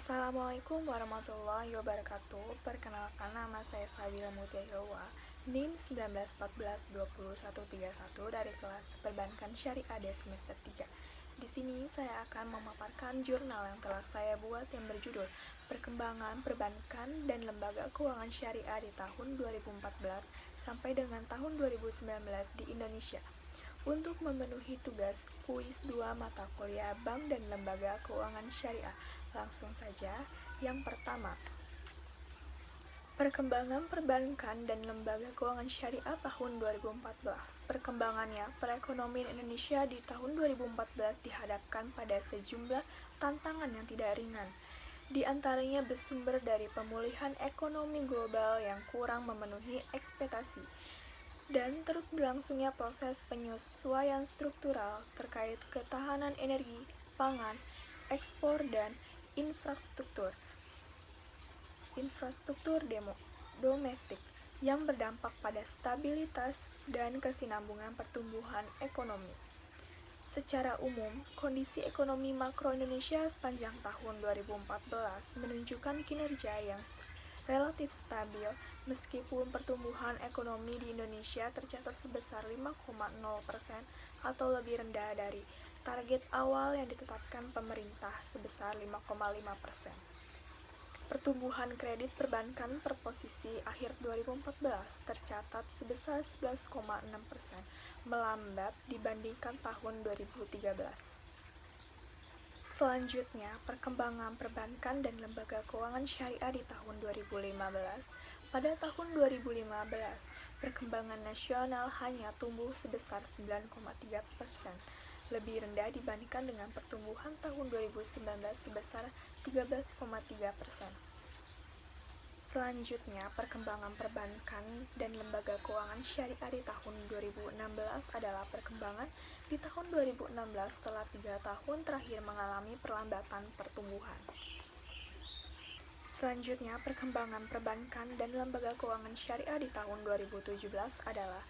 Assalamualaikum warahmatullahi wabarakatuh. Perkenalkan, nama saya Sabila Mutia Hilwa, NIM 1914-20131 dari kelas Perbankan Syariah D semester 3. Di sini saya akan memaparkan jurnal yang telah saya buat yang berjudul Perkembangan Perbankan dan Lembaga Keuangan Syariah di tahun 2014 sampai dengan tahun 2019 di Indonesia. Untuk memenuhi tugas kuis 2 mata kuliah Bank dan Lembaga Keuangan Syariah, langsung saja. Yang pertama, Perkembangan Perbankan dan Lembaga Keuangan Syariah tahun 2014. Perkembangannya, perekonomian Indonesia di tahun 2014 dihadapkan pada sejumlah tantangan yang tidak ringan. Di antaranya bersumber dari pemulihan ekonomi global yang kurang memenuhi ekspektasi dan terus berlangsungnya proses penyesuaian struktural terkait ketahanan energi, pangan, ekspor, dan infrastruktur domestik yang berdampak pada stabilitas dan kesinambungan pertumbuhan ekonomi. Secara umum, kondisi ekonomi makro Indonesia sepanjang tahun 2014 menunjukkan kinerja yang relatif stabil meskipun pertumbuhan ekonomi di Indonesia tercatat sebesar 5,0% atau lebih rendah dari target awal yang ditetapkan pemerintah sebesar 5,5%. Pertumbuhan kredit perbankan per posisi akhir 2014 tercatat sebesar 11,6%, melambat dibandingkan tahun 2013. Selanjutnya, perkembangan perbankan dan lembaga keuangan syariah di tahun 2015. Pada tahun 2015, perkembangan nasional hanya tumbuh sebesar 9,3%, lebih rendah dibandingkan dengan pertumbuhan tahun 2019 sebesar 13,3%. Selanjutnya, perkembangan perbankan dan lembaga keuangan syariah di tahun 2016 adalah perkembangan di tahun 2016 setelah 3 tahun terakhir mengalami perlambatan pertumbuhan. Selanjutnya, perkembangan perbankan dan lembaga keuangan syariah di tahun 2017 adalah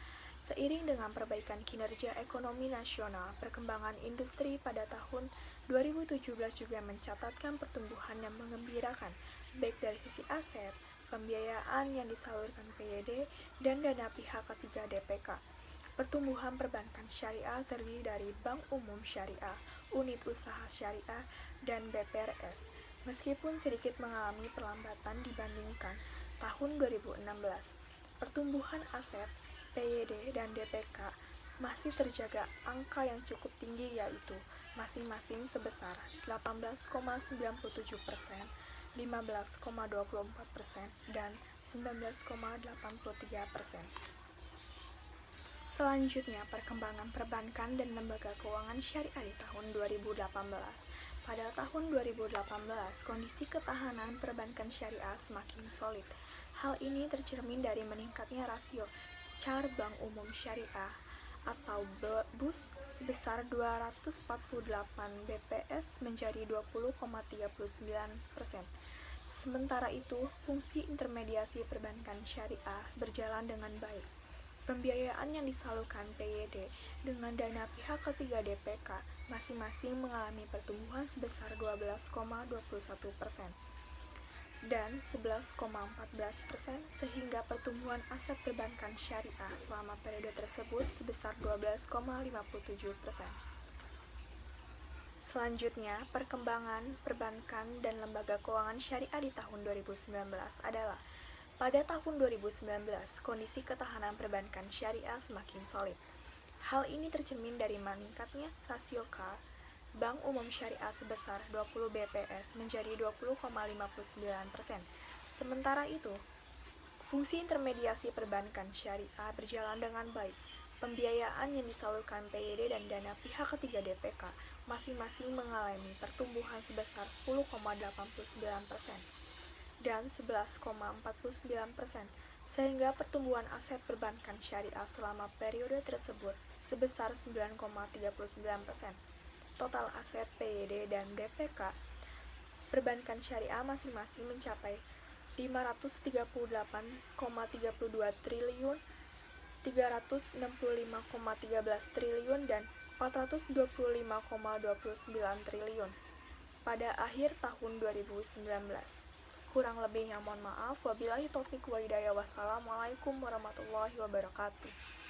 seiring dengan perbaikan kinerja ekonomi nasional, perkembangan industri pada tahun 2017 juga mencatatkan pertumbuhan yang menggembirakan, baik dari sisi aset, pembiayaan yang disalurkan PYD, dan dana pihak ketiga DPK. Pertumbuhan perbankan syariah terdiri dari Bank Umum Syariah, Unit Usaha Syariah, dan BPRS, meskipun sedikit mengalami perlambatan dibandingkan tahun 2016. Pertumbuhan aset, PYD, dan DPK masih terjaga angka yang cukup tinggi, yaitu masing-masing sebesar 18,97%, 15,24%, dan 19,83%. Selanjutnya, perkembangan perbankan dan lembaga keuangan syariah di tahun 2018. Pada tahun 2018, kondisi ketahanan perbankan syariah semakin solid. Hal ini tercermin dari meningkatnya rasio CAR Bank Umum Syariah atau BUS sebesar 248 BPS menjadi 20,39%. Sementara itu, fungsi intermediasi perbankan syariah berjalan dengan baik. Pembiayaan yang disalurkan PYD dengan dana pihak ketiga DPK masing-masing mengalami pertumbuhan sebesar 12,21% dan 11,14%, sehingga pertumbuhan aset perbankan syariah selama periode tersebut sebesar 12,57%. Selanjutnya, perkembangan perbankan dan lembaga keuangan syariah di tahun 2019 adalah pada tahun 2019, kondisi ketahanan perbankan syariah semakin solid. Hal ini tercermin dari meningkatnya rasio CAR Bank Umum Syariah sebesar 20 BPS menjadi 20,59%. Sementara itu, fungsi intermediasi perbankan syariah berjalan dengan baik. Pembiayaan yang disalurkan PYD dan dana pihak ketiga DPK masing-masing mengalami pertumbuhan sebesar 10,89% dan 11,49%, sehingga pertumbuhan aset perbankan syariah selama periode tersebut sebesar 9,39%. Total aset PYD dan DPK perbankan syariah masing-masing mencapai 538,32 triliun, 365,13 triliun, dan 425,29 triliun. pada akhir tahun 2019. Kurang lebihnya mohon maaf. Wabillahi taufik wa hidayah. Wassalamualaikum warahmatullahi wabarakatuh.